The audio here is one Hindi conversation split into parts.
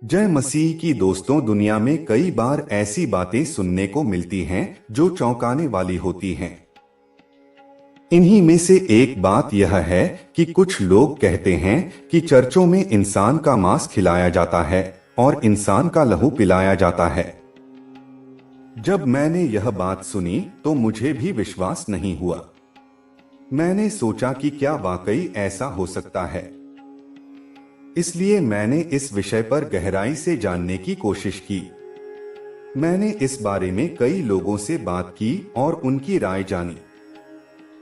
जय मसीह की दोस्तों। दुनिया में कई बार ऐसी बातें सुनने को मिलती हैं जो चौंकाने वाली होती हैं। इन्हीं में से एक बात यह है कि कुछ लोग कहते हैं कि चर्चों में इंसान का मांस खिलाया जाता है और इंसान का लहू पिलाया जाता है। जब मैंने यह बात सुनी तो मुझे भी विश्वास नहीं हुआ। मैंने सोचा कि क्या वाकई ऐसा हो सकता है। इसलिए मैंने इस विषय पर गहराई से जानने की कोशिश की। मैंने इस बारे में कई लोगों से बात की और उनकी राय जानी।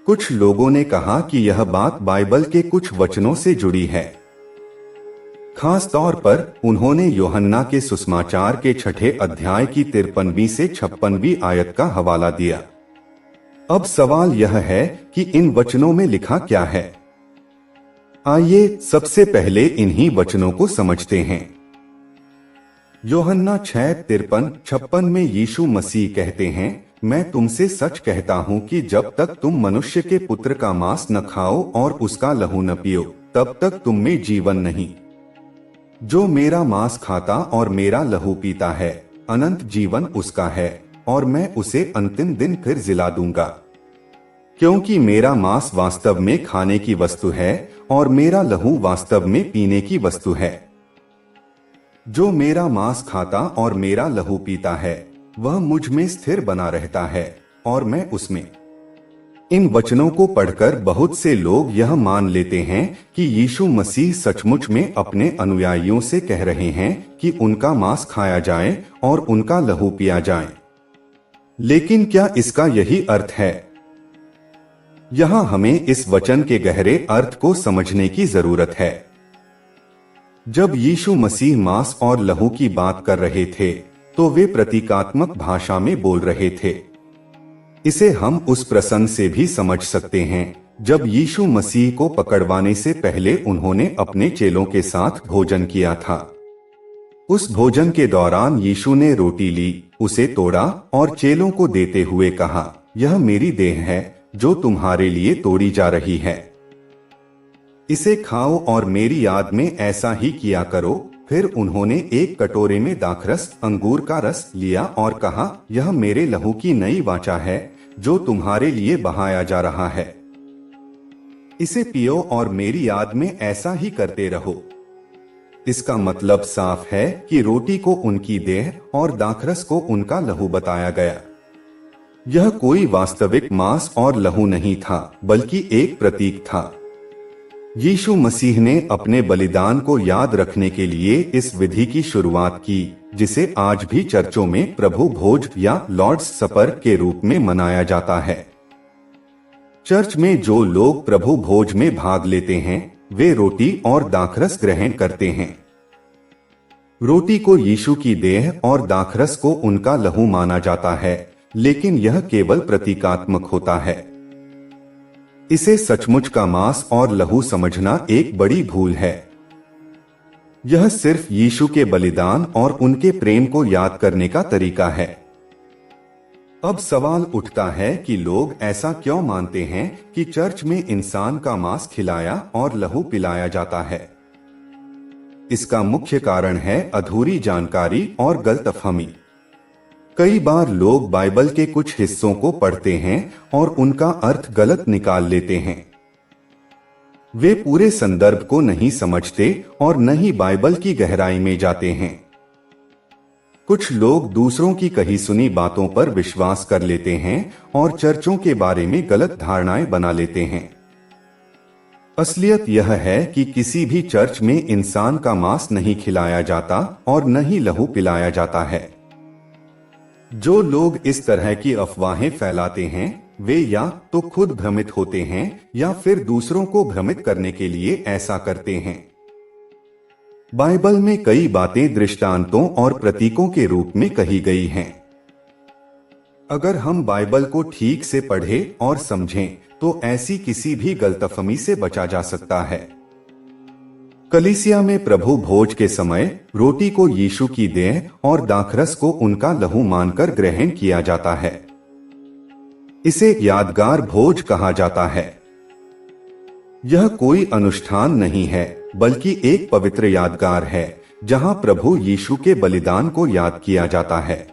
कुछ लोगों ने कहा कि यह बात बाइबल के कुछ वचनों से जुड़ी है। खास तौर पर उन्होंने यूहन्ना के सुसमाचार के 6 अध्याय की 53वीं से 56वीं आयत का हवाला दिया। अब सवाल यह है कि इन वचनों में लिखा क्या है। आइए सबसे पहले इन्हीं वचनों को समझते हैं। यूहन्ना 6:53-56 में यीशु मसीह कहते हैं, मैं तुमसे सच कहता हूं कि जब तक तुम मनुष्य के पुत्र का मांस न खाओ और उसका लहू न पियो, तब तक तुम में जीवन नहीं। जो मेरा मांस खाता और मेरा लहू पीता है, अनंत जीवन उसका है और मैं उसे अंतिम दिन फिर जिला दूंगा। क्योंकि मेरा मांस वास्तव में खाने की वस्तु है और मेरा लहू वास्तव में पीने की वस्तु है। जो मेरा मांस खाता और मेरा लहू पीता है, वह मुझ में स्थिर बना रहता है और मैं उसमें। इन वचनों को पढ़कर बहुत से लोग यह मान लेते हैं कि यीशु मसीह सचमुच में अपने अनुयायियों से कह रहे हैं कि उनका मांस खाया जाए और उनका लहू पिया जाए। लेकिन क्या इसका यही अर्थ है? यहाँ हमें इस वचन के गहरे अर्थ को समझने की जरूरत है। जब यीशु मसीह मांस और लहू की बात कर रहे थे तो वे प्रतीकात्मक भाषा में बोल रहे थे। इसे हम उस प्रसंग से भी समझ सकते हैं जब यीशु मसीह को पकड़वाने से पहले उन्होंने अपने चेलों के साथ भोजन किया था। उस भोजन के दौरान यीशु ने रोटी ली, उसे तोड़ा और चेलों को देते हुए कहा, यह मेरी देह है जो तुम्हारे लिए तोड़ी जा रही है। इसे खाओ और मेरी याद में ऐसा ही किया करो। फिर उन्होंने एक कटोरे में दाखरस अंगूर का रस लिया और कहा, यह मेरे लहू की नई वाचा है जो तुम्हारे लिए बहाया जा रहा है। इसे पियो और मेरी याद में ऐसा ही करते रहो। इसका मतलब साफ है कि रोटी को उनकी देह और दाखरस को उनका लहू बताया गया। यह कोई वास्तविक मांस और लहू नहीं था, बल्कि एक प्रतीक था। यीशु मसीह ने अपने बलिदान को याद रखने के लिए इस विधि की शुरुआत की, जिसे आज भी चर्चों में प्रभु भोज या लॉर्ड्स सपर के रूप में मनाया जाता है। चर्च में जो लोग प्रभु भोज में भाग लेते हैं, वे रोटी और दाखरस ग्रहण करते हैं। रोटी को यीशु की देह और दाखरस को उनका लहू माना जाता है, लेकिन यह केवल प्रतीकात्मक होता है। इसे सचमुच का मांस और लहू समझना एक बड़ी भूल है। यह सिर्फ यीशु के बलिदान और उनके प्रेम को याद करने का तरीका है। अब सवाल उठता है कि लोग ऐसा क्यों मानते हैं कि चर्च में इंसान का मांस खिलाया और लहू पिलाया जाता है। इसका मुख्य कारण है अधूरी जानकारी और गलतफहमी। कई बार लोग बाइबल के कुछ हिस्सों को पढ़ते हैं और उनका अर्थ गलत निकाल लेते हैं। वे पूरे संदर्भ को नहीं समझते और न ही बाइबल की गहराई में जाते हैं। कुछ लोग दूसरों की कही सुनी बातों पर विश्वास कर लेते हैं और चर्चों के बारे में गलत धारणाएं बना लेते हैं। असलियत यह है कि किसी भी चर्च में इंसान का मांस नहीं खिलाया जाता और न ही लहू पिलाया जाता है। जो लोग इस तरह की अफवाहें फैलाते हैं, वे या तो खुद भ्रमित होते हैं या फिर दूसरों को भ्रमित करने के लिए ऐसा करते हैं। बाइबल में कई बातें दृष्टांतों और प्रतीकों के रूप में कही गई हैं। अगर हम बाइबल को ठीक से पढ़ें और समझें, तो ऐसी किसी भी गलतफहमी से बचा जा सकता है। कलीसिया में प्रभु भोज के समय रोटी को यीशु की देह और दाखरस को उनका लहू मानकर ग्रहण किया जाता है। इसे यादगार भोज कहा जाता है। यह कोई अनुष्ठान नहीं है, बल्कि एक पवित्र यादगार है जहां प्रभु यीशु के बलिदान को याद किया जाता है।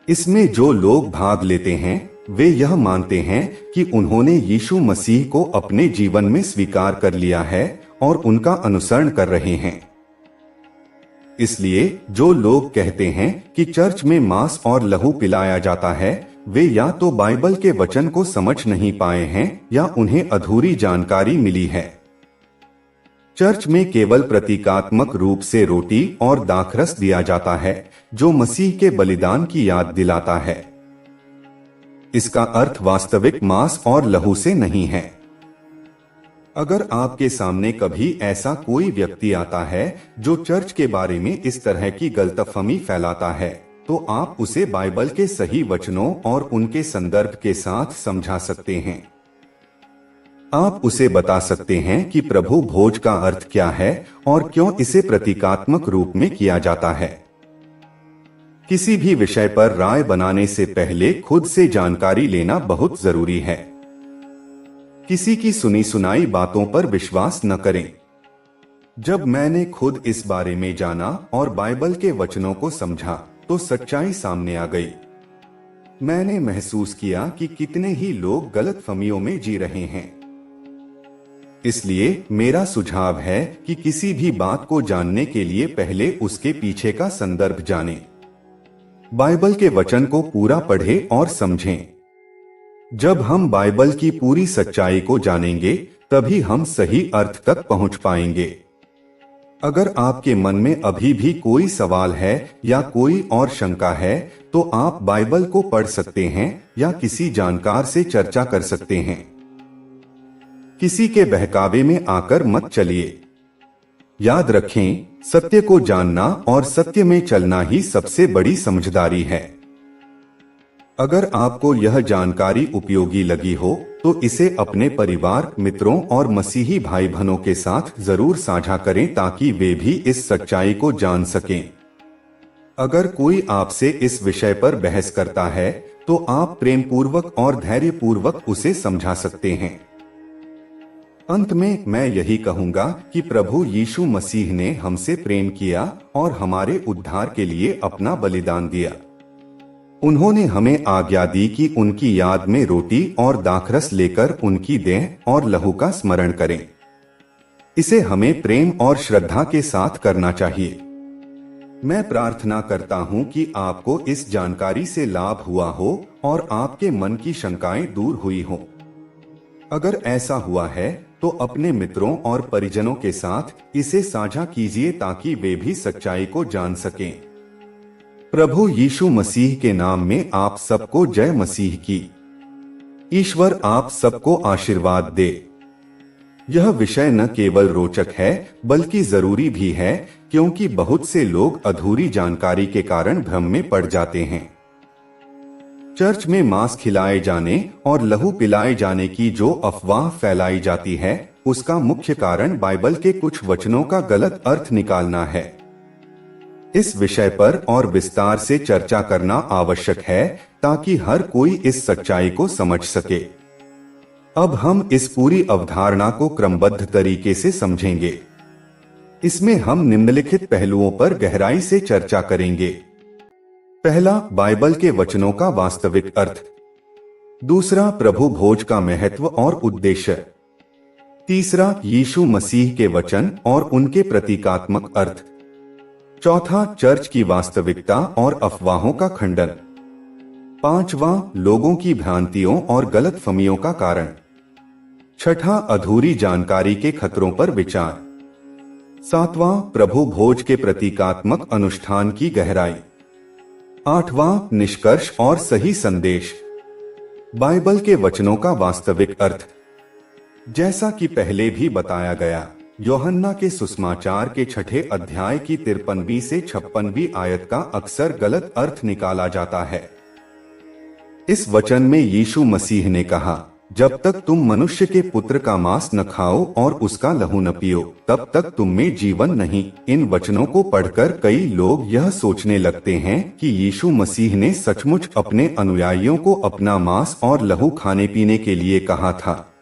इसमें जो लोग भाग लेते हैं वे यह मानते हैं कि उन्होंने यीशु मसीह को अपने जीवन में स्वीकार कर लिया है और उनका अनुसरण कर रहे हैं। इसलिए जो लोग कहते हैं कि चर्च में मांस और लहू पिलाया जाता है, वे या तो बाइबल के वचन को समझ नहीं पाए हैं या उन्हें अधूरी जानकारी मिली है। चर्च में केवल प्रतीकात्मक रूप से रोटी और दाखरस दिया जाता है, जो मसीह के बलिदान की याद दिलाता है। इसका अर्थ वास्तविक मांस और लहू से नहीं है। अगर आपके सामने कभी ऐसा कोई व्यक्ति आता है जो चर्च के बारे में इस तरह की गलतफहमी फैलाता है, तो आप उसे बाइबल के सही वचनों और उनके संदर्भ के साथ समझा सकते हैं। आप उसे बता सकते हैं कि प्रभु भोज का अर्थ क्या है और क्यों इसे प्रतीकात्मक रूप में किया जाता है। किसी भी विषय पर राय बनाने से पहले खुद से जानकारी लेना बहुत जरूरी है। किसी की सुनी सुनाई बातों पर विश्वास न करें। जब मैंने खुद इस बारे में जाना और बाइबल के वचनों को समझा, तो सच्चाई सामने आ गई। मैंने महसूस किया कि कितने ही लोग गलतफहमियों में जी रहे हैं। इसलिए मेरा सुझाव है कि किसी भी बात को जानने के लिए पहले उसके पीछे का संदर्भ जानें। बाइबल के वचन को पूरा पढ़ें और समझें। जब हम बाइबल की पूरी सच्चाई को जानेंगे, तभी हम सही अर्थ तक पहुंच पाएंगे। अगर आपके मन में अभी भी कोई सवाल है या कोई और शंका है, तो आप बाइबल को पढ़ सकते हैं या किसी जानकार से चर्चा कर सकते हैं। किसी के बहकावे में आकर मत चलिए। याद रखें, सत्य को जानना और सत्य में चलना ही सबसे बड़ी समझदारी है। अगर आपको यह जानकारी उपयोगी लगी हो, तो इसे अपने परिवार, मित्रों और मसीही भाई बहनों के साथ जरूर साझा करें ताकि वे भी इस सच्चाई को जान सकें। अगर कोई आपसे इस विषय पर बहस करता है, तो आप प्रेमपूर्वक और धैर्यपूर्वक उसे समझा सकते हैं। अंत में मैं यही कहूंगा कि प्रभु यीशु मसीह ने हमसे प्रेम किया और हमारे उद्धार के लिए अपना बलिदान दिया। उन्होंने हमें आज्ञा दी कि उनकी याद में रोटी और दाखरस लेकर उनकी देह और लहू का स्मरण करें। इसे हमें प्रेम और श्रद्धा के साथ करना चाहिए। मैं प्रार्थना करता हूं कि आपको इस जानकारी से लाभ हुआ हो और आपके मन की शंकाएं दूर हुई हो। अगर ऐसा हुआ है, तो अपने मित्रों और परिजनों के साथ इसे साझा कीजिए ताकि वे भी सच्चाई को जान सकें। प्रभु यीशु मसीह के नाम में आप सबको जय मसीह की। ईश्वर आप सबको आशीर्वाद दे। यह विषय न केवल रोचक है बल्कि जरूरी भी है, क्योंकि बहुत से लोग अधूरी जानकारी के कारण भ्रम में पड़ जाते हैं। चर्च में मांस खिलाए जाने और लहू पिलाए जाने की जो अफवाह फैलाई जाती है, उसका मुख्य कारण बाइबल के कुछ वचनों का गलत अर्थ निकालना है। इस विषय पर और विस्तार से चर्चा करना आवश्यक है ताकि हर कोई इस सच्चाई को समझ सके। अब हम इस पूरी अवधारणा को क्रमबद्ध तरीके से समझेंगे। इसमें हम निम्नलिखित पहलुओं पर गहराई से चर्चा करेंगे। पहला, बाइबल के वचनों का वास्तविक अर्थ। दूसरा, प्रभु भोज का महत्व और उद्देश्य। तीसरा, यीशु मसीह के वचन और उनके प्रतीकात्मक अर्थ। चौथा, चर्च की वास्तविकता और अफवाहों का खंडन। पांचवा, लोगों की भ्रांतियों और गलतफहमियों का कारण। छठा, अधूरी जानकारी के खतरों पर विचार। सातवां, प्रभु भोज के प्रतीकात्मक अनुष्ठान की गहराई। आठवां, निष्कर्ष और सही संदेश। बाइबल के वचनों का वास्तविक अर्थ। जैसा कि पहले भी बताया गया, यूहन्ना के सुसमाचार के 6 अध्याय की 53वीं से 56वीं आयत का अक्सर गलत अर्थ निकाला जाता है। इस वचन में यीशु मसीह ने कहा, जब तक तुम मनुष्य के पुत्र का मांस न खाओ और उसका लहू न पियो, तब तक तुम में जीवन नहीं। इन वचनों को पढ़कर कई लोग यह सोचने लगते हैं कि यीशु मसीह ने सचमुच अपने अनुयायियों को अपना मांस और लहू खाने पीने के लिए कहा था।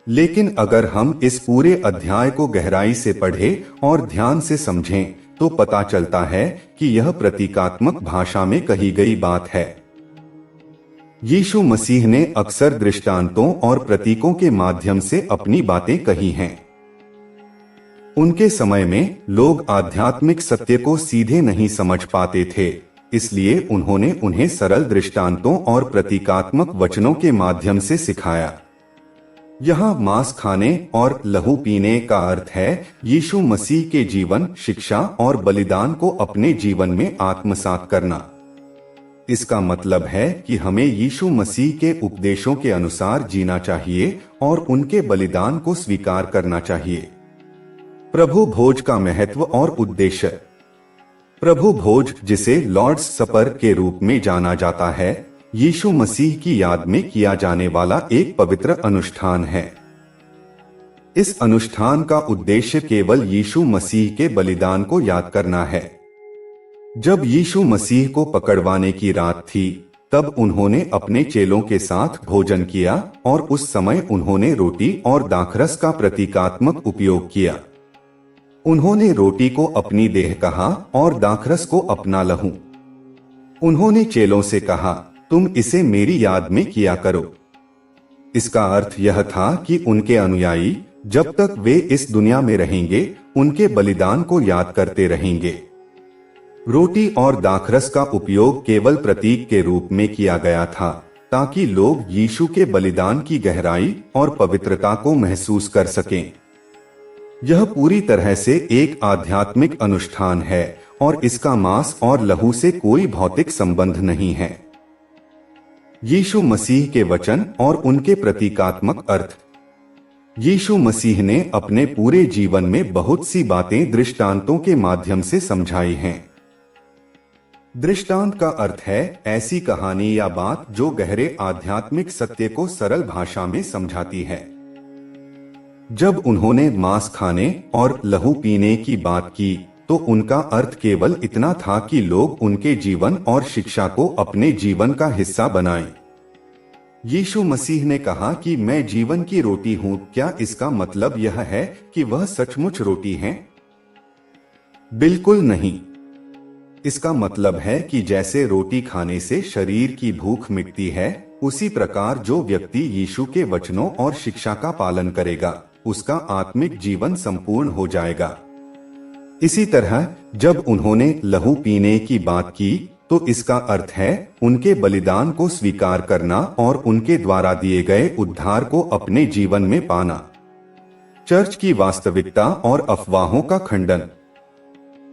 लेकिन अगर हम इस पूरे अध्याय को गहराई से पढ़ें और ध्यान से समझें तो पता चलता है कि यह प्रतीकात्मक भाषा में कही गई बात है। यीशु मसीह ने अक्सर दृष्टांतों और प्रतीकों के माध्यम से अपनी बातें कही हैं। उनके समय में लोग आध्यात्मिक सत्य को सीधे नहीं समझ पाते थे, इसलिए उन्होंने उन्हें सरल दृष्टांतों और प्रतीकात्मक वचनों के माध्यम से सिखाया। यहाँ मांस खाने और लहू पीने का अर्थ है यीशु मसीह के जीवन, शिक्षा और बलिदान को अपने जीवन में आत्मसात करना। इसका मतलब है कि हमें यीशु मसीह के उपदेशों के अनुसार जीना चाहिए और उनके बलिदान को स्वीकार करना चाहिए। प्रभु भोज का महत्व और उद्देश्य। प्रभु भोज, जिसे लॉर्ड्स सपर के रूप में जाना जाता है, यीशु मसीह की याद में किया जाने वाला एक पवित्र अनुष्ठान है। इस अनुष्ठान का उद्देश्य केवल यीशु मसीह के बलिदान को याद करना है। जब यीशु मसीह को पकड़वाने की रात थी, तब उन्होंने अपने चेलों के साथ भोजन किया और उस समय उन्होंने रोटी और दाखरस का प्रतीकात्मक उपयोग किया। उन्होंने रोटी को अपनी देह कहा और दाखरस को अपना लहू। उन्होंने चेलों से कहा, तुम इसे मेरी याद में किया करो। इसका अर्थ यह था कि उनके अनुयायी जब तक वे इस दुनिया में रहेंगे, उनके बलिदान को याद करते रहेंगे। रोटी और दाखरस का उपयोग केवल प्रतीक के रूप में किया गया था, ताकि लोग यीशु के बलिदान की गहराई और पवित्रता को महसूस कर सकें। यह पूरी तरह से एक आध्यात्मिक अनुष्ठान है और इसका मांस और लहू से कोई भौतिक संबंध नहीं है। यीशु मसीह के वचन और उनके प्रतीकात्मक अर्थ। यीशु मसीह ने अपने पूरे जीवन में बहुत सी बातें दृष्टांतों के माध्यम से समझाई हैं। दृष्टांत का अर्थ है ऐसी कहानी या बात जो गहरे आध्यात्मिक सत्य को सरल भाषा में समझाती है। जब उन्होंने मांस खाने और लहू पीने की बात की, तो उनका अर्थ केवल इतना था कि लोग उनके जीवन और शिक्षा को अपने जीवन का हिस्सा बनाएं। यीशु मसीह ने कहा कि मैं जीवन की रोटी हूं। क्या इसका मतलब यह है कि वह सचमुच रोटी हैं? बिल्कुल नहीं। इसका मतलब है कि जैसे रोटी खाने से शरीर की भूख मिटती है, उसी प्रकार जो व्यक्ति यीशु के वचनों और शिक्षा का पालन करेगा, उसका आत्मिक जीवन संपूर्ण हो जाएगा। इसी तरह जब उन्होंने लहू पीने की बात की, तो इसका अर्थ है उनके बलिदान को स्वीकार करना और उनके द्वारा दिए गए उद्धार को अपने जीवन में पाना। चर्च की वास्तविकता और अफवाहों का खंडन।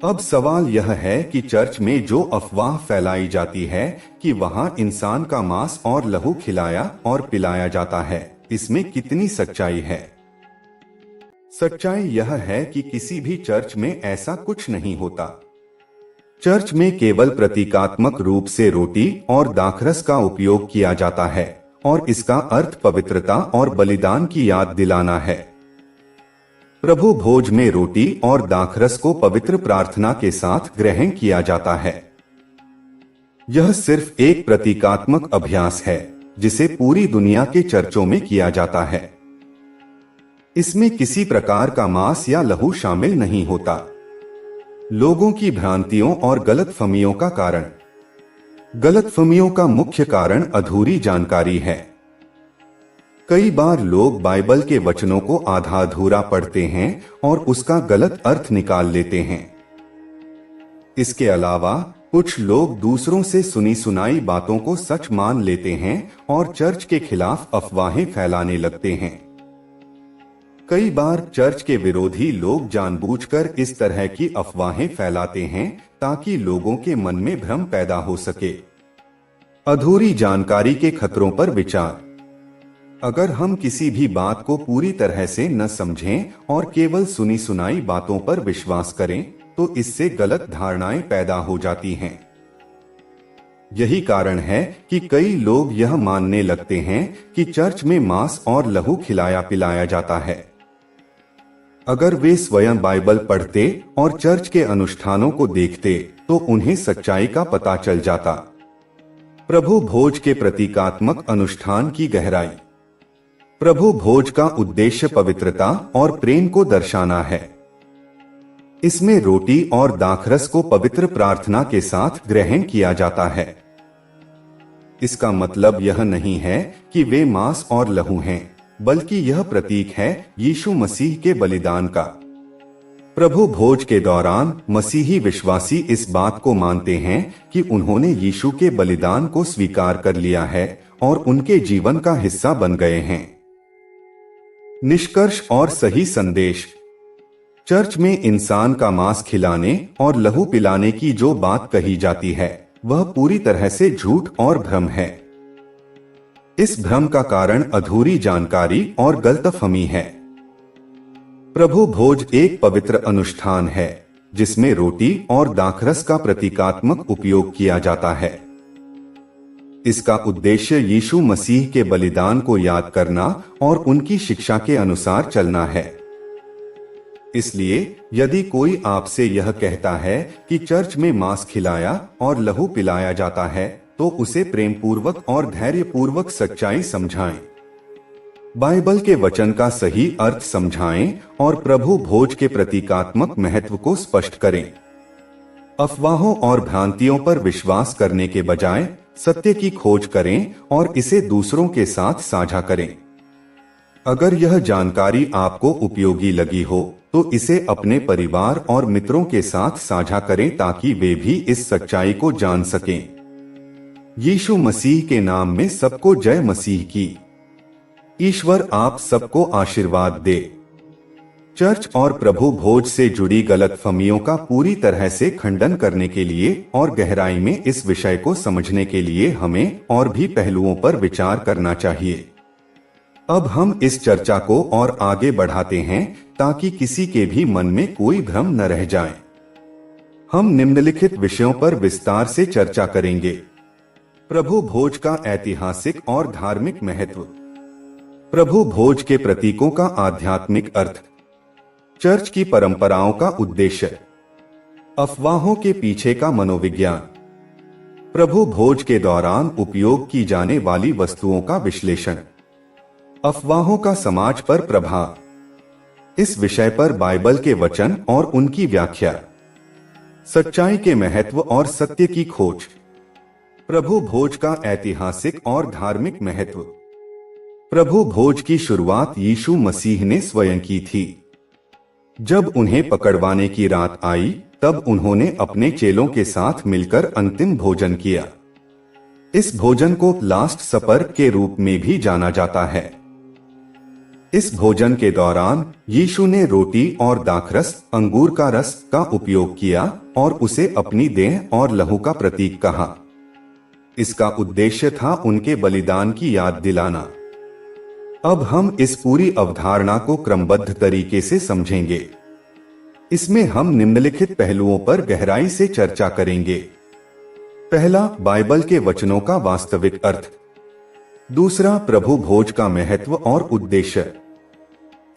अब सवाल यह है कि चर्च में जो अफवाह फैलाई जाती है कि वहां इंसान का मांस और लहू खिलाया और पिलाया जाता है, इसमें कितनी सच्चाई है? सच्चाई यह है कि किसी भी चर्च में ऐसा कुछ नहीं होता। चर्च में केवल प्रतीकात्मक रूप से रोटी और दाखरस का उपयोग किया जाता है और इसका अर्थ पवित्रता और बलिदान की याद दिलाना है। प्रभु भोज में रोटी और दाखरस को पवित्र प्रार्थना के साथ ग्रहण किया जाता है। यह सिर्फ एक प्रतीकात्मक अभ्यास है जिसे पूरी दुनिया के चर्चों में किया जाता है। इसमें किसी प्रकार का मांस या लहू शामिल नहीं होता। लोगों की भ्रांतियों और गलतफहमियों का कारण। गलतफहमियों का मुख्य कारण अधूरी जानकारी है। कई बार लोग बाइबल के वचनों को आधा अधूरा पढ़ते हैं और उसका गलत अर्थ निकाल लेते हैं। इसके अलावा कुछ लोग दूसरों से सुनी सुनाई बातों को सच मान लेते हैं और चर्च के खिलाफ अफवाहें फैलाने लगते हैं। कई बार चर्च के विरोधी लोग जानबूझकर इस तरह की अफवाहें फैलाते हैं ताकि लोगों के मन में भ्रम पैदा हो सके। अधूरी जानकारी के खतरों पर विचार। अगर हम किसी भी बात को पूरी तरह से न समझें और केवल सुनी सुनाई बातों पर विश्वास करें, तो इससे गलत धारणाएं पैदा हो जाती हैं। यही कारण है कि कई लोग यह मानने लगते हैं कि चर्च में मांस और लहू खिलाया पिलाया जाता है। अगर वे स्वयं बाइबल पढ़ते और चर्च के अनुष्ठानों को देखते, तो उन्हें सच्चाई का पता चल जाता। प्रभु भोज के प्रतीकात्मक अनुष्ठान की गहराई। प्रभु भोज का उद्देश्य पवित्रता और प्रेम को दर्शाना है। इसमें रोटी और दाखरस को पवित्र प्रार्थना के साथ ग्रहण किया जाता है। इसका मतलब यह नहीं है कि वे मांस और लहू हैं, बल्कि यह प्रतीक है यीशु मसीह के बलिदान का। प्रभु भोज के दौरान मसीही विश्वासी इस बात को मानते हैं कि उन्होंने यीशु के बलिदान को स्वीकार कर लिया है और उनके जीवन का हिस्सा बन गए हैं। निष्कर्ष और सही संदेश। चर्च में इंसान का मांस खिलाने और लहू पिलाने की जो बात कही जाती है वह पूरी तरह से झूठ और भ्रम है। इस भ्रम का कारण अधूरी जानकारी और गलतफहमी है। प्रभु भोज एक पवित्र अनुष्ठान है जिसमें रोटी और दाखरस का प्रतीकात्मक उपयोग किया जाता है। इसका उद्देश्य यीशु मसीह के बलिदान को याद करना और उनकी शिक्षा के अनुसार चलना है। इसलिए यदि कोई आपसे यह कहता है कि चर्च में मांस खिलाया और लहू पिलाया जाता है, तो उसे प्रेम पूर्वक और धैर्य पूर्वक सच्चाई समझाएं। बाइबल के वचन का सही अर्थ समझाएं और प्रभु भोज के प्रतीकात्मक महत्व को स्पष्ट करें। अफवाहों और भ्रांतियों पर विश्वास करने के बजाय सत्य की खोज करें और इसे दूसरों के साथ साझा करें। अगर यह जानकारी आपको उपयोगी लगी हो तो इसे अपने परिवार और मित्रों के साथ साझा करें ताकि वे भी इस सच्चाई को जान सकें। यीशु मसीह के नाम में सबको जय मसीह की। ईश्वर आप सबको आशीर्वाद दे। चर्च और प्रभु भोज से जुड़ी गलतफहमियों का पूरी तरह से खंडन करने के लिए और गहराई में इस विषय को समझने के लिए हमें और भी पहलुओं पर विचार करना चाहिए। अब हम इस चर्चा को और आगे बढ़ाते हैं ताकि किसी के भी मन में कोई भ्रम न रह जाए। हम निम्नलिखित विषयों पर विस्तार से चर्चा करेंगे। प्रभु भोज का ऐतिहासिक और धार्मिक महत्व, प्रभु भोज के प्रतीकों का आध्यात्मिक अर्थ, चर्च की परंपराओं का उद्देश्य, अफवाहों के पीछे का मनोविज्ञान, प्रभु भोज के दौरान उपयोग की जाने वाली वस्तुओं का विश्लेषण, अफवाहों का समाज पर प्रभाव। इस विषय पर बाइबल के वचन और उनकी व्याख्या, सच्चाई के महत्व और सत्य की खोज, प्रभु भोज का ऐतिहासिक और धार्मिक महत्व। प्रभु भोज की शुरुआत यीशु मसीह ने स्वयं की थी। जब उन्हें पकड़वाने की रात आई तब उन्होंने अपने चेलों के साथ मिलकर अंतिम भोजन किया। इस भोजन को लास्ट सपर के रूप में भी जाना जाता है। इस भोजन के दौरान यीशु ने रोटी और दाखरस, अंगूर का रस का उपयोग किया और उसे अपनी देह और लहू का प्रतीक कहा। इसका उद्देश्य था उनके बलिदान की याद दिलाना। अब हम इस पूरी अवधारणा को क्रमबद्ध तरीके से समझेंगे। इसमें हम निम्नलिखित पहलुओं पर गहराई से चर्चा करेंगे। पहला, बाइबल के वचनों का वास्तविक अर्थ। दूसरा, प्रभु भोज का महत्व और उद्देश्य।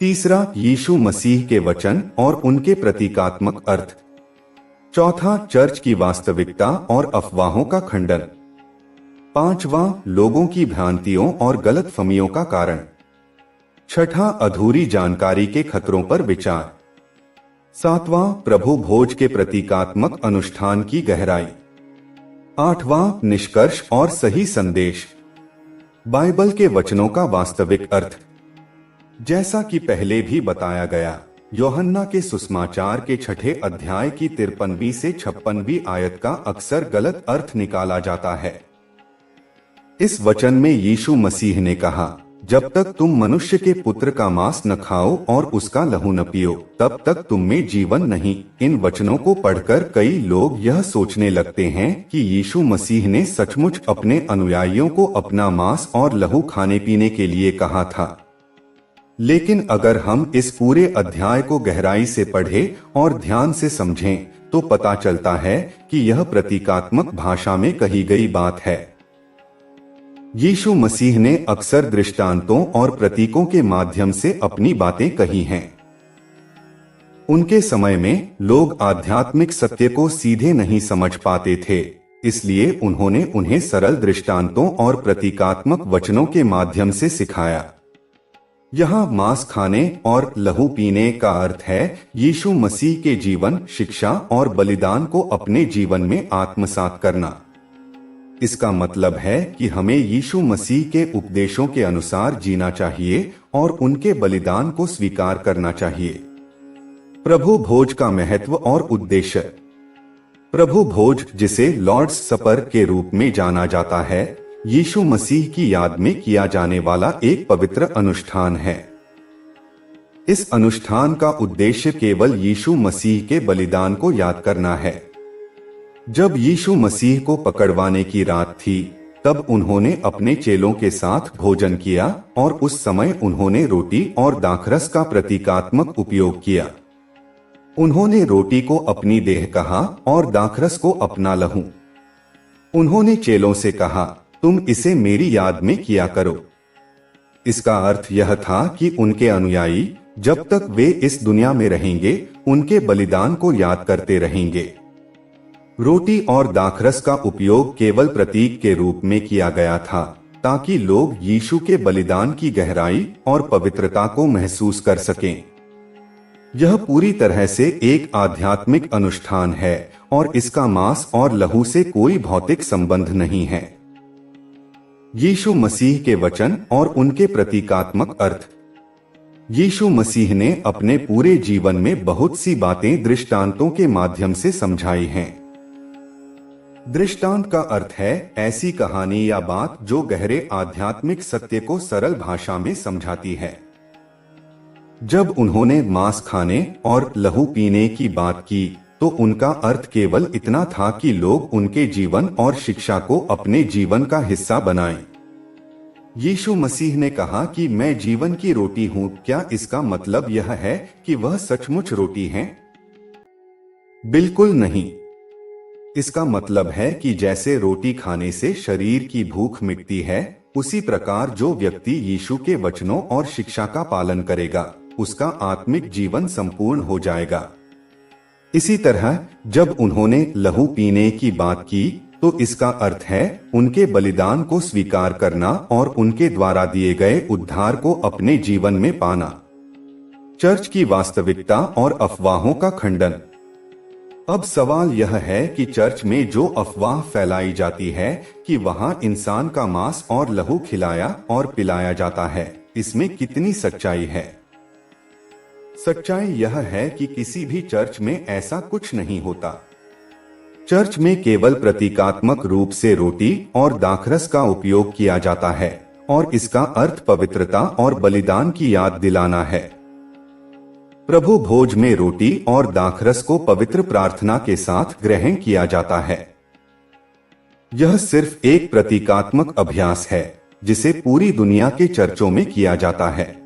तीसरा, यीशु मसीह के वचन और उनके प्रतीकात्मक अर्थ। चौथा, चर्च की वास्तविकता और अफवाहों का खंडन। पांचवा, लोगों की भ्रांतियों और गलतफहमियों का कारण। छठा, अधूरी जानकारी के खतरों पर विचार। सातवां, प्रभु भोज के प्रतीकात्मक अनुष्ठान की गहराई। आठवां, निष्कर्ष और सही संदेश। बाइबल के वचनों का वास्तविक अर्थ। जैसा कि पहले भी बताया गया, यूहन्ना के सुसमाचार के 6 अध्याय की 53वीं से 56वीं आयत का अक्सर गलत अर्थ निकाला जाता है। इस वचन में यीशु मसीह ने कहा, जब तक तुम मनुष्य के पुत्र का मांस न खाओ और उसका लहू न पियो, तब तक तुम में जीवन नहीं। इन वचनों को पढ़कर कई लोग यह सोचने लगते हैं कि यीशु मसीह ने सचमुच अपने अनुयायियों को अपना मांस और लहू खाने पीने के लिए कहा था। लेकिन अगर हम इस पूरे अध्याय को गहराई से पढ़ें और ध्यान से समझें, तो पता चलता है कि यह प्रतीकात्मक भाषा में कही गई बात है। यीशु मसीह ने अक्सर दृष्टांतों और प्रतीकों के माध्यम से अपनी बातें कही हैं। उनके समय में लोग आध्यात्मिक सत्य को सीधे नहीं समझ पाते थे, इसलिए उन्होंने उन्हें सरल दृष्टांतों और प्रतीकात्मक वचनों के माध्यम से सिखाया। यहाँ मांस खाने और लहू पीने का अर्थ है यीशु मसीह के जीवन, शिक्षा और बलिदान को अपने जीवन में आत्मसात करना। इसका मतलब है कि हमें यीशु मसीह के उपदेशों के अनुसार जीना चाहिए और उनके बलिदान को स्वीकार करना चाहिए। प्रभु भोज का महत्व और उद्देश्य। प्रभु भोज, जिसे लॉर्ड्स सपर के रूप में जाना जाता है, यीशु मसीह की याद में किया जाने वाला एक पवित्र अनुष्ठान है। इस अनुष्ठान का उद्देश्य केवल यीशु मसीह के बलिदान को याद करना है। जब यीशु मसीह को पकड़वाने की रात थी, तब उन्होंने अपने चेलों के साथ भोजन किया और उस समय उन्होंने रोटी और दाखरस का प्रतीकात्मक उपयोग किया। उन्होंने रोटी को अपनी देह कहा और दाखरस को अपना लहू। उन्होंने चेलों से कहा, तुम इसे मेरी याद में किया करो। इसका अर्थ यह था कि उनके अनुयायी जब तक वे इस दुनिया में रहेंगे, उनके बलिदान को याद करते रहेंगे। रोटी और दाखरस का उपयोग केवल प्रतीक के रूप में किया गया था, ताकि लोग यीशु के बलिदान की गहराई और पवित्रता को महसूस कर सकें। यह पूरी तरह से एक आध्यात्मिक अनुष्ठान है और इसका मांस और लहू से कोई भौतिक संबंध नहीं है। यीशु मसीह के वचन और उनके प्रतीकात्मक अर्थ। यीशु मसीह ने अपने पूरे जीवन में बहुत सी बातें दृष्टांतों के माध्यम से समझाई हैं। दृष्टांत का अर्थ है ऐसी कहानी या बात जो गहरे आध्यात्मिक सत्य को सरल भाषा में समझाती है। जब उन्होंने मांस खाने और लहू पीने की बात की, तो उनका अर्थ केवल इतना था कि लोग उनके जीवन और शिक्षा को अपने जीवन का हिस्सा बनाएं। यीशु मसीह ने कहा कि मैं जीवन की रोटी हूं। क्या इसका मतलब यह है कि वह सचमुच रोटी हैं? बिल्कुल नहीं। इसका मतलब है कि जैसे रोटी खाने से शरीर की भूख मिटती है, उसी प्रकार जो व्यक्ति यीशु के वचनों और शिक्षा का पालन करेगा, उसका आत्मिक जीवन संपूर्ण हो जाएगा। इसी तरह जब उन्होंने लहू पीने की बात की, तो इसका अर्थ है उनके बलिदान को स्वीकार करना और उनके द्वारा दिए गए उद्धार को अपने जीवन में पाना। चर्च की वास्तविकता और अफवाहों का खंडन। अब सवाल यह है कि चर्च में जो अफवाह फैलाई जाती है कि वहां इंसान का मांस और लहू खिलाया और पिलाया जाता है, इसमें कितनी सच्चाई है? सच्चाई यह है कि किसी भी चर्च में ऐसा कुछ नहीं होता। चर्च में केवल प्रतीकात्मक रूप से रोटी और दाखरस का उपयोग किया जाता है और इसका अर्थ पवित्रता और बलिदान की याद दिलाना है। प्रभु भोज में रोटी और दाखरस को पवित्र प्रार्थना के साथ ग्रहण किया जाता है। यह सिर्फ एक प्रतीकात्मक अभ्यास है जिसे पूरी दुनिया के चर्चों में किया जाता है।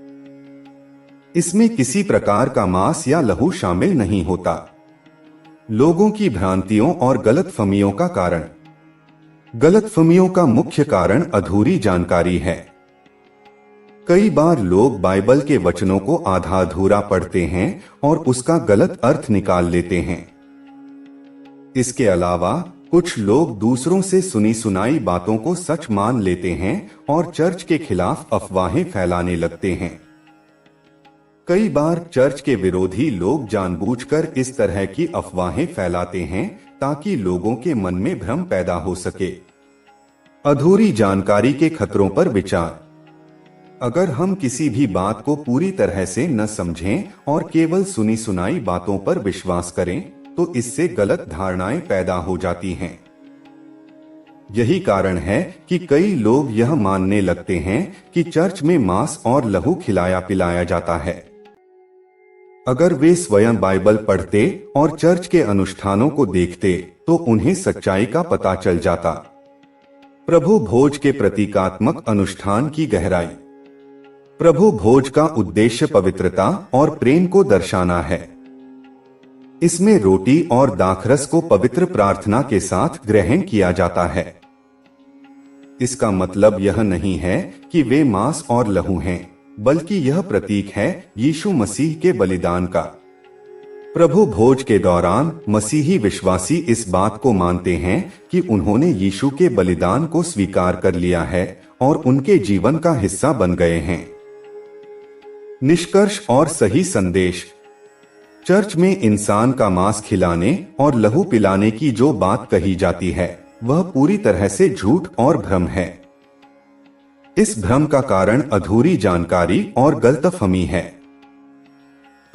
इसमें किसी प्रकार का मांस या लहू शामिल नहीं होता। लोगों की भ्रांतियों और गलतफहमियों का कारण। गलतफहमियों का मुख्य कारण अधूरी जानकारी है। कई बार लोग बाइबल के वचनों को आधा अधूरा पढ़ते हैं और उसका गलत अर्थ निकाल लेते हैं। इसके अलावा कुछ लोग दूसरों से सुनी सुनाई बातों को सच मान लेते हैं और चर्च के खिलाफ अफवाहें फैलाने लगते हैं। कई बार चर्च के विरोधी लोग जानबूझकर इस तरह की अफवाहें फैलाते हैं ताकि लोगों के मन में भ्रम पैदा हो सके। अधूरी जानकारी के खतरों पर विचार। अगर हम किसी भी बात को पूरी तरह से न समझें और केवल सुनी सुनाई बातों पर विश्वास करें, तो इससे गलत धारणाएं पैदा हो जाती हैं। यही कारण है कि कई लोग यह मानने लगते हैं कि चर्च में मांस और लहू खिलाया पिलाया जाता है। अगर वे स्वयं बाइबल पढ़ते और चर्च के अनुष्ठानों को देखते, तो उन्हें सच्चाई का पता चल जाता। प्रभु भोज के प्रतीकात्मक अनुष्ठान की गहराई। प्रभु भोज का उद्देश्य पवित्रता और प्रेम को दर्शाना है। इसमें रोटी और दाखरस को पवित्र प्रार्थना के साथ ग्रहण किया जाता है। इसका मतलब यह नहीं है कि वे मांस और लहू हैं, बल्कि यह प्रतीक है यीशु मसीह के बलिदान का। प्रभु भोज के दौरान मसीही विश्वासी इस बात को मानते हैं कि उन्होंने यीशु के बलिदान को स्वीकार कर लिया है और उनके जीवन का हिस्सा बन गए हैं। निष्कर्ष और सही संदेश। चर्च में इंसान का मांस खिलाने और लहू पिलाने की जो बात कही जाती है वह पूरी तरह से झूठ और भ्रम है। इस भ्रम का कारण अधूरी जानकारी और गलतफहमी है।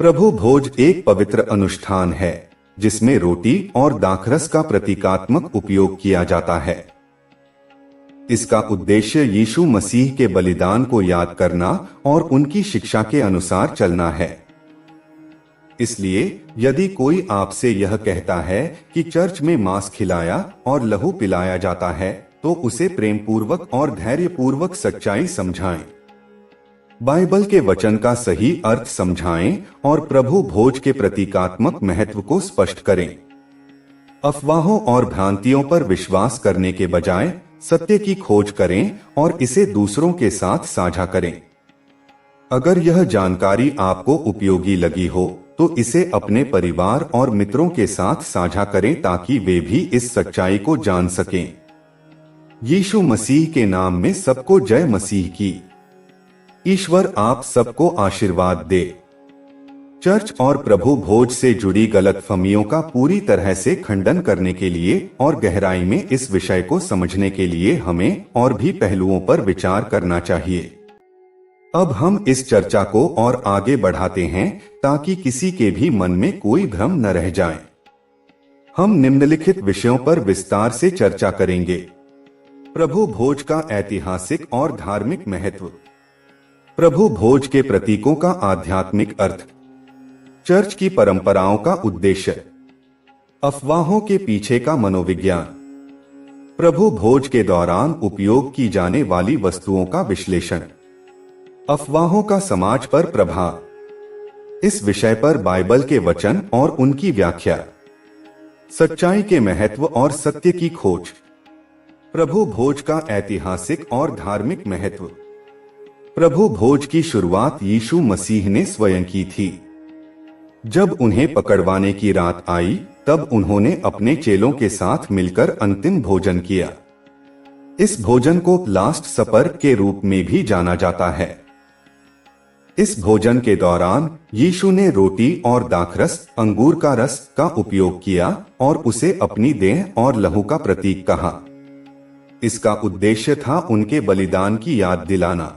प्रभु भोज एक पवित्र अनुष्ठान है जिसमें रोटी और दाखरस का प्रतीकात्मक उपयोग किया जाता है। इसका उद्देश्य यीशु मसीह के बलिदान को याद करना और उनकी शिक्षा के अनुसार चलना है। इसलिए यदि कोई आपसे यह कहता है कि चर्च में मांस खिलाया और लहू पिलाया जाता है तो उसे प्रेम पूर्वक और धैर्य पूर्वक सच्चाई समझाएं। बाइबल के वचन का सही अर्थ समझाएं और प्रभु भोज के प्रतीकात्मक महत्व को स्पष्ट करें। अफवाहों और भ्रांतियों पर विश्वास करने के बजाय सत्य की खोज करें और इसे दूसरों के साथ साझा करें। अगर यह जानकारी आपको उपयोगी लगी हो तो इसे अपने परिवार और मित्रों के साथ साझा करें ताकि वे भी इस सच्चाई को जान सकें। यीशु मसीह के नाम में सबको जय मसीह की। ईश्वर आप सबको आशीर्वाद दे। चर्च और प्रभु भोज से जुड़ी गलतफहमियों का पूरी तरह से खंडन करने के लिए और गहराई में इस विषय को समझने के लिए हमें और भी पहलुओं पर विचार करना चाहिए। अब हम इस चर्चा को और आगे बढ़ाते हैं ताकि किसी के भी मन में कोई भ्रम न रह जाए। हम निम्नलिखित विषयों पर विस्तार से चर्चा करेंगे। प्रभु भोज का ऐतिहासिक और धार्मिक महत्व, प्रभु भोज के प्रतीकों का आध्यात्मिक अर्थ, चर्च की परंपराओं का उद्देश्य, अफवाहों के पीछे का मनोविज्ञान, प्रभु भोज के दौरान उपयोग की जाने वाली वस्तुओं का विश्लेषण, अफवाहों का समाज पर प्रभाव, इस विषय पर बाइबल के वचन और उनकी व्याख्या, सच्चाई के महत्व और सत्य की खोज, प्रभु भोज का ऐतिहासिक और धार्मिक महत्व। प्रभु भोज की शुरुआत यीशु मसीह ने स्वयं की थी। जब उन्हें पकड़वाने की रात आई तब उन्होंने अपने चेलों के साथ मिलकर अंतिम भोजन किया। इस भोजन को लास्ट सपर के रूप में भी जाना जाता है। इस भोजन के दौरान यीशु ने रोटी और दाखरस, अंगूर का रस का उपयोग किया और उसे अपनी देह और लहू का प्रतीक कहा। इसका उद्देश्य था उनके बलिदान की याद दिलाना।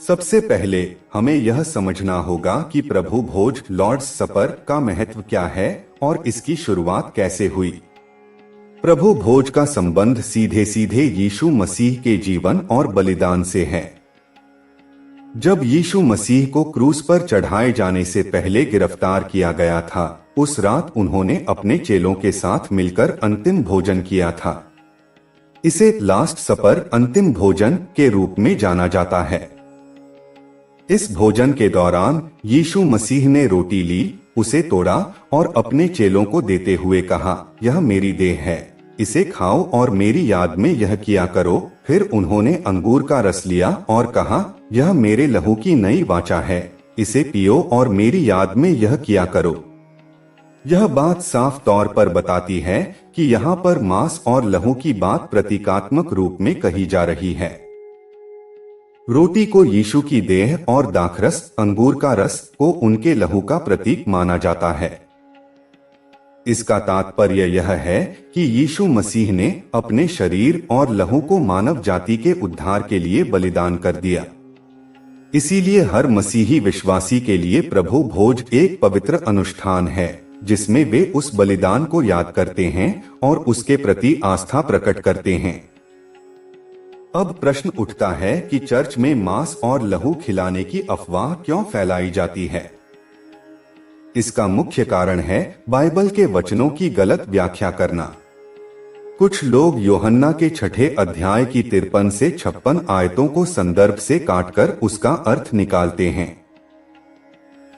सबसे पहले हमें यह समझना होगा कि प्रभु भोज लॉर्ड्स सपर का महत्व क्या है और इसकी शुरुआत कैसे हुई। प्रभु भोज का संबंध सीधे सीधे यीशु मसीह के जीवन और बलिदान से है। जब यीशु मसीह को क्रूस पर चढ़ाए जाने से पहले गिरफ्तार किया गया था, उस रात उन्होंने अपने चेलों के साथ मिलकर अंतिम भोजन किया था। इसे लास्ट सपर, अंतिम भोजन के रूप में जाना जाता है। इस भोजन के दौरान यीशु मसीह ने रोटी ली, उसे तोड़ा और अपने चेलों को देते हुए कहा, यह मेरी देह है, इसे खाओ और मेरी याद में यह किया करो। फिर उन्होंने अंगूर का रस लिया और कहा, यह मेरे लहू की नई वाचा है, इसे पियो और मेरी याद में यह किया करो। यह बात साफ तौर पर बताती है कि यहाँ पर मांस और लहू की बात प्रतीकात्मक रूप में कही जा रही है। रोटी को यीशु की देह और दाखरस, अंगूर का रस को उनके लहू का प्रतीक माना जाता है। इसका तात्पर्य यह है कि यीशु मसीह ने अपने शरीर और लहू को मानव जाति के उद्धार के लिए बलिदान कर दिया। इसीलिए हर मसीही विश्वासी के लिए प्रभु भोज एक पवित्र अनुष्ठान है जिसमें वे उस बलिदान को याद करते हैं और उसके प्रति आस्था प्रकट करते हैं। अब प्रश्न उठता है कि चर्च में मांस और लहू खिलाने की अफवाह क्यों फैलाई जाती है। इसका मुख्य कारण है बाइबल के वचनों की गलत व्याख्या करना। कुछ लोग यूहन्ना के 6 अध्याय की 53 से 56 आयतों को संदर्भ से काटकर उसका अर्थ निकालते हैं।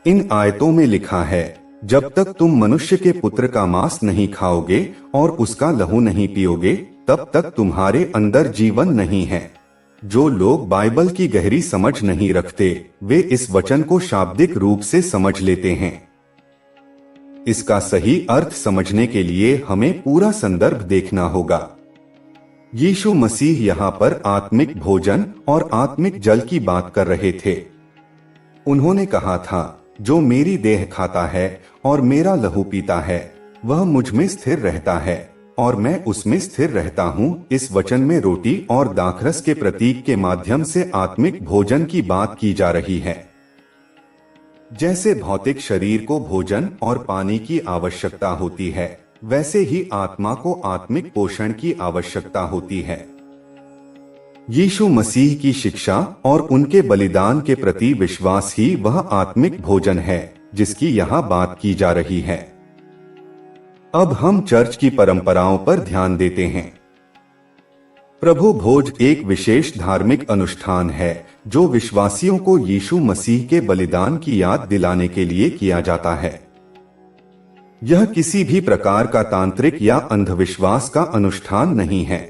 इन आयतों में लिखा है, जब तक तुम मनुष्य के पुत्र का मांस नहीं खाओगे और उसका लहू नहीं पियोगे तब तक तुम्हारे अंदर जीवन नहीं है। जो लोग बाइबल की गहरी समझ नहीं रखते वे इस वचन को शाब्दिक रूप से समझ लेते हैं। इसका सही अर्थ समझने के लिए हमें पूरा संदर्भ देखना होगा। यीशु मसीह यहाँ पर आत्मिक भोजन और आत्मिक जल की बात कर रहे थे। उन्होंने कहा था, जो मेरी देह खाता है और मेरा लहू पीता है वह मुझ में स्थिर रहता है और मैं उसमें स्थिर रहता हूँ। इस वचन में रोटी और दाखरस के प्रतीक के माध्यम से आत्मिक भोजन की बात की जा रही है। जैसे भौतिक शरीर को भोजन और पानी की आवश्यकता होती है, वैसे ही आत्मा को आत्मिक पोषण की आवश्यकता होती है। यीशु मसीह की शिक्षा और उनके बलिदान के प्रति विश्वास ही वह आत्मिक भोजन है जिसकी यहाँ बात की जा रही है। अब हम चर्च की परंपराओं पर ध्यान देते हैं। प्रभु भोज एक विशेष धार्मिक अनुष्ठान है जो विश्वासियों को यीशु मसीह के बलिदान की याद दिलाने के लिए किया जाता है। यह किसी भी प्रकार का तांत्रिक या अंधविश्वास का अनुष्ठान नहीं है।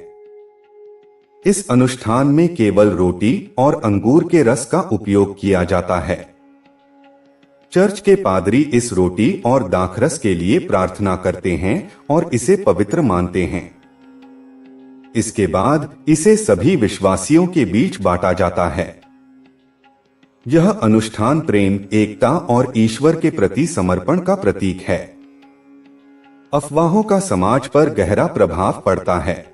इस अनुष्ठान में केवल रोटी और अंगूर के रस का उपयोग किया जाता है। चर्च के पादरी इस रोटी और दाखरस के लिए प्रार्थना करते हैं और इसे पवित्र मानते हैं। इसके बाद इसे सभी विश्वासियों के बीच बांटा जाता है। यह अनुष्ठान प्रेम, एकता और ईश्वर के प्रति समर्पण का प्रतीक है। अफवाहों का समाज पर गहरा प्रभाव पड़ता है।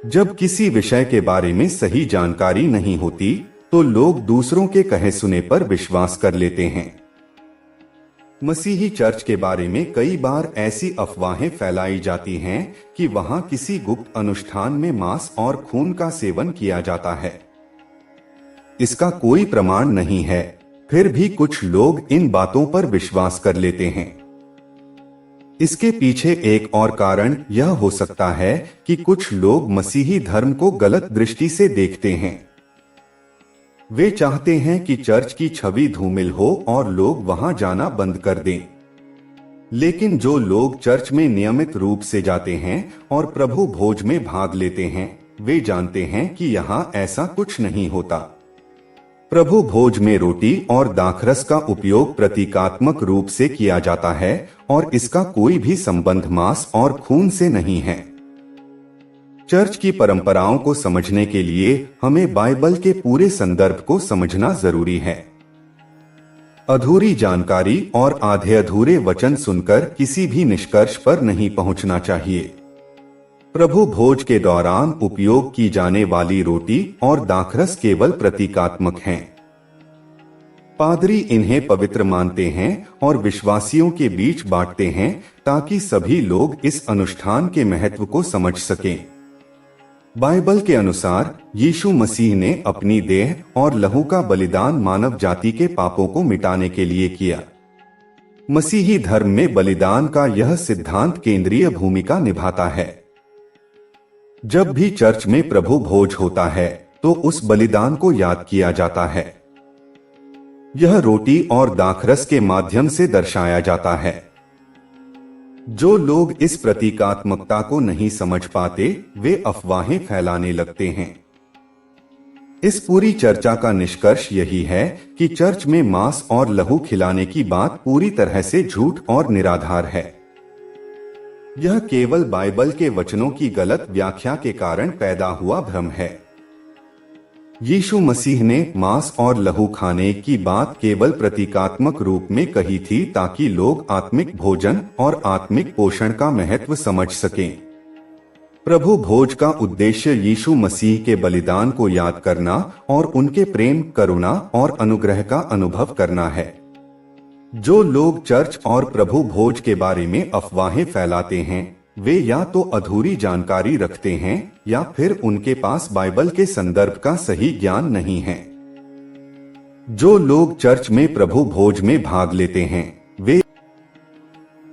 जब किसी विषय के बारे में सही जानकारी नहीं होती तो लोग दूसरों के कहे सुने पर विश्वास कर लेते हैं। मसीही चर्च के बारे में कई बार ऐसी अफवाहें फैलाई जाती हैं कि वहां किसी गुप्त अनुष्ठान में मांस और खून का सेवन किया जाता है। इसका कोई प्रमाण नहीं है, फिर भी कुछ लोग इन बातों पर विश्वास कर लेते हैं। इसके पीछे एक और कारण यह हो सकता है कि कुछ लोग मसीही धर्म को गलत दृष्टि से देखते हैं। वे चाहते हैं कि चर्च की छवि धूमिल हो और लोग वहां जाना बंद कर दें। लेकिन जो लोग चर्च में नियमित रूप से जाते हैं और प्रभु भोज में भाग लेते हैं, वे जानते हैं कि यहाँ ऐसा कुछ नहीं होता। प्रभु भोज में रोटी और दाखरस का उपयोग प्रतीकात्मक रूप से किया जाता है और इसका कोई भी संबंध मांस और खून से नहीं है। चर्च की परंपराओं को समझने के लिए हमें बाइबल के पूरे संदर्भ को समझना जरूरी है। अधूरी जानकारी और आधे अधूरे वचन सुनकर किसी भी निष्कर्ष पर नहीं पहुंचना चाहिए। प्रभु भोज के दौरान उपयोग की जाने वाली रोटी और दाखरस केवल प्रतीकात्मक हैं। पादरी इन्हें पवित्र मानते हैं और विश्वासियों के बीच बांटते हैं ताकि सभी लोग इस अनुष्ठान के महत्व को समझ सकें। बाइबल के अनुसार यीशु मसीह ने अपनी देह और लहू का बलिदान मानव जाति के पापों को मिटाने के लिए किया। मसीही धर्म में बलिदान का यह सिद्धांत केंद्रीय भूमिका निभाता है। जब भी चर्च में प्रभु भोज होता है तो उस बलिदान को याद किया जाता है। यह रोटी और दाखरस के माध्यम से दर्शाया जाता है। जो लोग इस प्रतीकात्मकता को नहीं समझ पाते वे अफवाहें फैलाने लगते हैं। इस पूरी चर्चा का निष्कर्ष यही है कि चर्च में मांस और लहू खिलाने की बात पूरी तरह से झूठ और निराधार है। यह केवल बाइबल के वचनों की गलत व्याख्या के कारण पैदा हुआ भ्रम है। यीशु मसीह ने मांस और लहू खाने की बात केवल प्रतीकात्मक रूप में कही थी ताकि लोग आत्मिक भोजन और आत्मिक पोषण का महत्व समझ सकें। प्रभु भोज का उद्देश्य यीशु मसीह के बलिदान को याद करना और उनके प्रेम, करुणा और अनुग्रह का अनुभव करना है। जो लोग चर्च और प्रभु भोज के बारे में अफवाहें फैलाते हैं वे या तो अधूरी जानकारी रखते हैं या फिर उनके पास बाइबल के संदर्भ का सही ज्ञान नहीं है। जो लोग चर्च में प्रभु भोज में भाग लेते हैं